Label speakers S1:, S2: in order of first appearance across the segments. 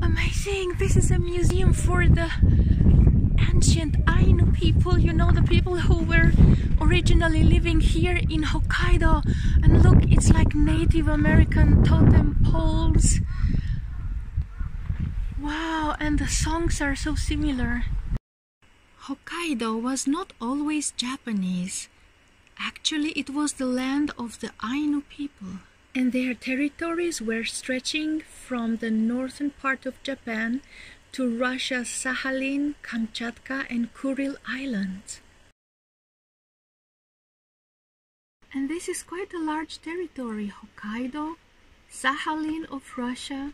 S1: Amazing! This is a museum for the ancient Ainu people, you know, the people who were originally living here in Hokkaido. And look, it's like Native American totem poles. Wow, and the songs are so similar. Hokkaido was not always Japanese. Actually, it was the land of the Ainu people. And their territories were stretching from the northern part of Japan to Russia's Sakhalin, Kamchatka, and Kuril Islands. And this is quite a large territory: Hokkaido, Sakhalin of Russia,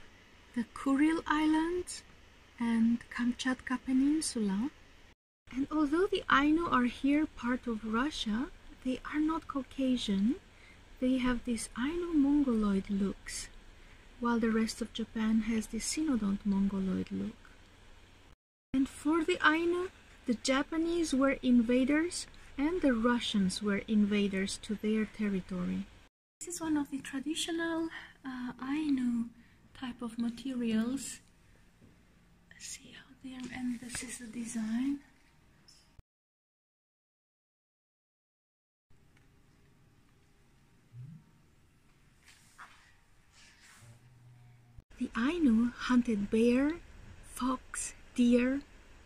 S1: the Kuril Islands, and Kamchatka Peninsula. And although the Ainu are here part of Russia, they are not Caucasian. They have these Ainu-Mongoloid looks, while the rest of Japan has this Synodont Mongoloid look. And for the Ainu, the Japanese were invaders and the Russians were invaders to their territory. This is one of the traditional Ainu type of materials. Let's see how they are, and this is the design. The Ainu hunted bear, fox, deer,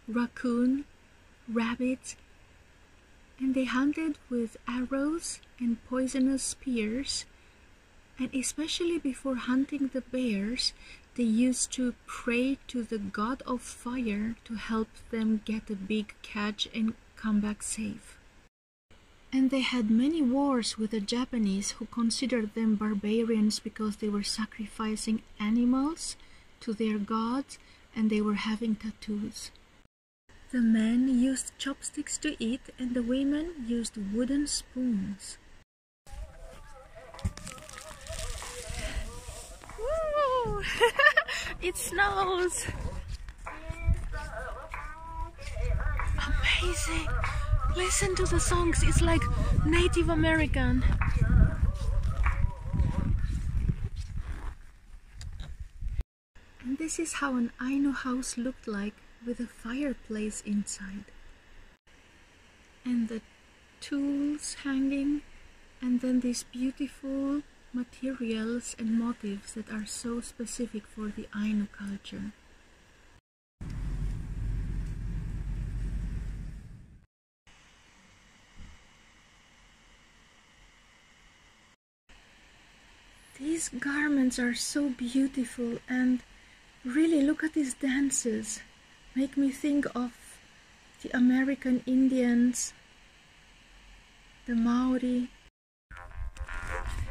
S1: raccoon, rabbit, and they hunted with arrows and poisonous spears. And especially before hunting the bears, they used to pray to the god of fire to help them get a big catch and come back safe. And they had many wars with the Japanese, who considered them barbarians because they were sacrificing animals to their gods and they were having tattoos. The men used chopsticks to eat and the women used wooden spoons. Woo! It snows! Amazing! Listen to the songs, it's like Native American. And this is how an Ainu house looked like, with a fireplace inside. And the tools hanging, and then these beautiful materials and motifs that are so specific for the Ainu culture. These garments are so beautiful, and really look at these dances. Make me think of the American Indians, the Maori.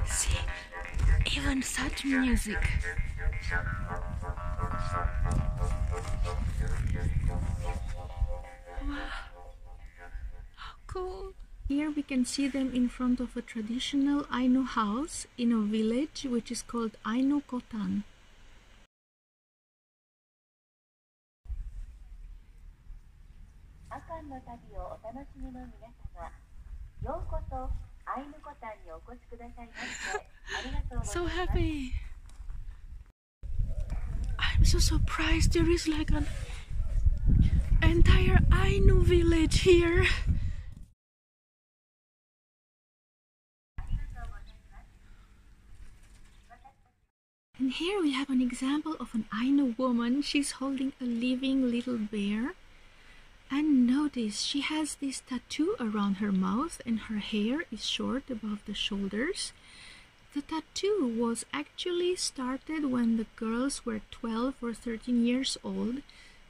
S1: See, even such music. Wow, how cool. Here we can see them in front of a traditional Ainu house in a village which is called Ainu Kotan. So happy! I'm so surprised, there is like an entire Ainu village here. And here we have an example of an Ainu woman. She's holding a living little bear. And notice, she has this tattoo around her mouth and her hair is short above the shoulders. The tattoo was actually started when the girls were 12 or 13 years old.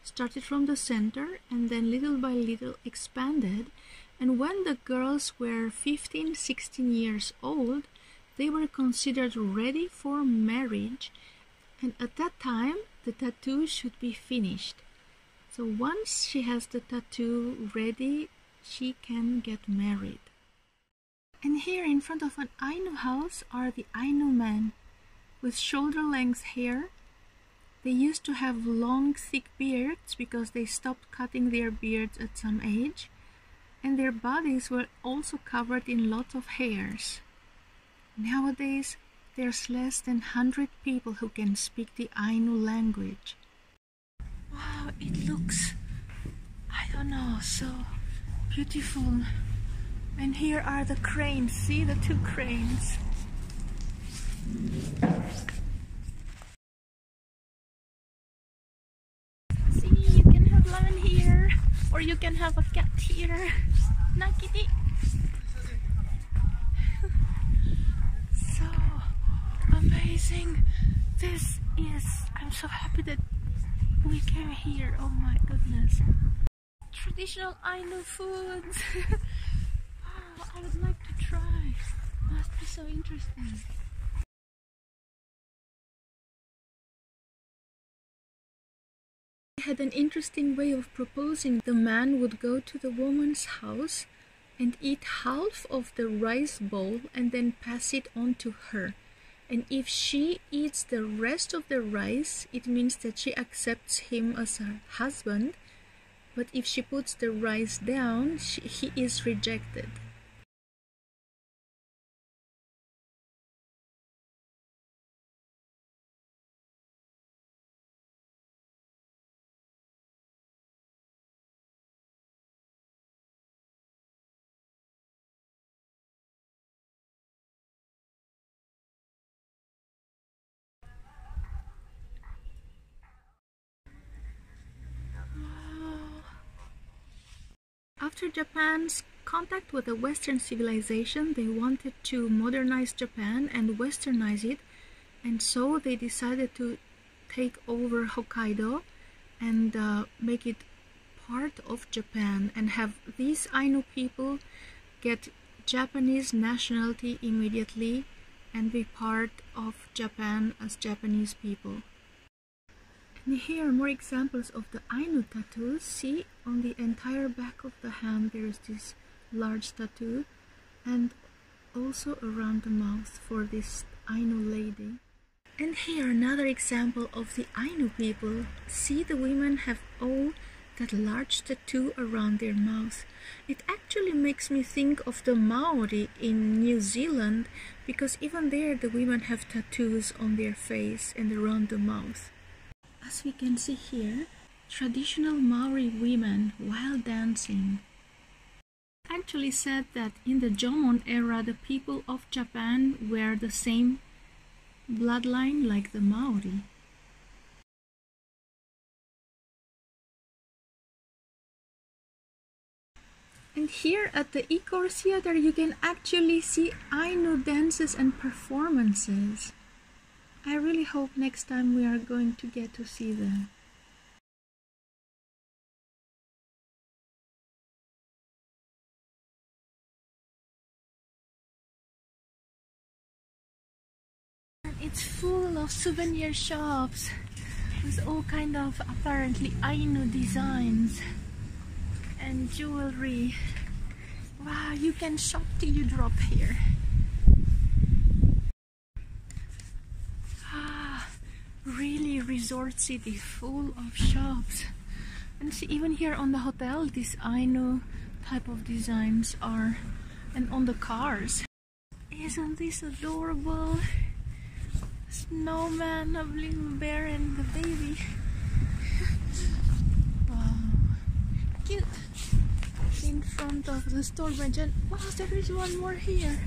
S1: Started from the center and then little by little expanded. And when the girls were 15, 16 years old, they were considered ready for marriage, and at that time the tattoo should be finished. So once she has the tattoo ready, she can get married. And here in front of an Ainu house are the Ainu men with shoulder-length hair. They used to have long, thick beards because they stopped cutting their beards at some age, and their bodies were also covered in lots of hairs. Nowadays, there's less than 100 people who can speak the Ainu language. Wow, it looks, I don't know, so beautiful. And here are the cranes. See the two cranes. See, you can have lemon here, or you can have a cat here. Na kitty. So amazing. This is, I'm so happy that we came here. Oh my goodness. Traditional Ainu foods. Oh, I would like to try. Must be so interesting. They had an interesting way of proposing. The man would go to the woman's house and eat half of the rice bowl and then pass it on to her. And if she eats the rest of the rice, it means that she accepts him as her husband. But if she puts the rice down, he is rejected. After Japan's contact with the Western civilization, they wanted to modernize Japan and westernize it, and so they decided to take over Hokkaido and make it part of Japan and have these Ainu people get Japanese nationality immediately and be part of Japan as Japanese people. And here are more examples of the Ainu tattoos. See, on the entire back of the hand there is this large tattoo, and also around the mouth for this Ainu lady. And here another example of the Ainu people. See, the women have all that large tattoo around their mouth. It actually makes me think of the Maori in New Zealand, because even there the women have tattoos on their face and around the mouth. As we can see here, traditional Maori women while dancing. Actually said that in the Jomon era the people of Japan were the same bloodline like the Maori. And here at the Icor Theater you can actually see Ainu dances and performances. I really hope next time we are going to get to see them. It's full of souvenir shops with all kind of apparently Ainu designs and jewelry. Wow, you can shop till you drop here. Really resort city, full of shops. And see, even here on the hotel these Ainu type of designs are, and on the cars. Isn't this adorable? Snowman, a little bear and the baby. Wow, cute. In front of the store branch, and wow, there is one more here.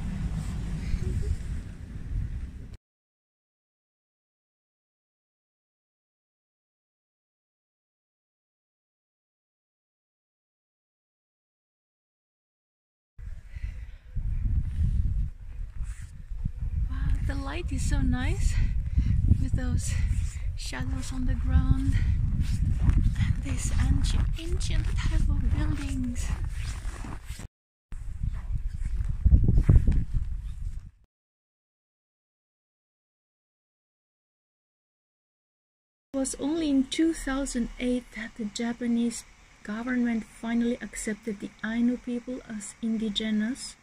S1: The light is so nice with those shadows on the ground and these ancient type of buildings. It was only in 2008 that the Japanese government finally accepted the Ainu people as indigenous.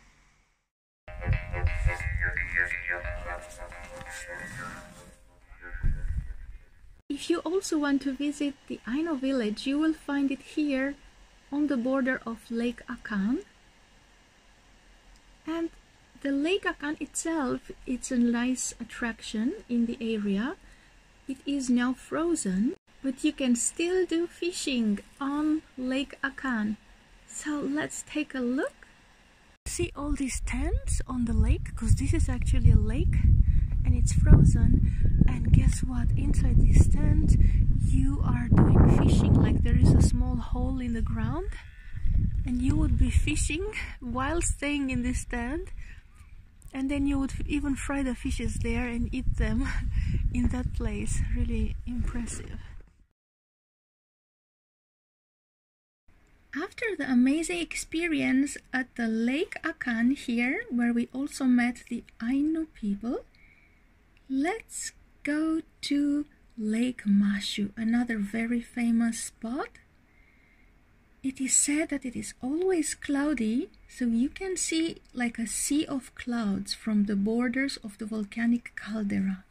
S1: If you also want to visit the Ainu village, you will find it here on the border of Lake Akan. And The Lake Akan itself, it's a nice attraction in the area. It is now frozen, but you can still do fishing on Lake Akan. So let's take a look. See all these tents on the lake, because this is actually a lake and it's frozen. And guess what? Inside this tent you are doing fishing. Like there is a small hole in the ground and you would be fishing while staying in this tent, and then you would even fry the fishes there and eat them in that place. Really impressive. After the amazing experience at the Lake Akan here, where we also met the Ainu people, let's go to Lake Mashu, another very famous spot. It is said that it is always cloudy, so you can see like a sea of clouds from the borders of the volcanic caldera.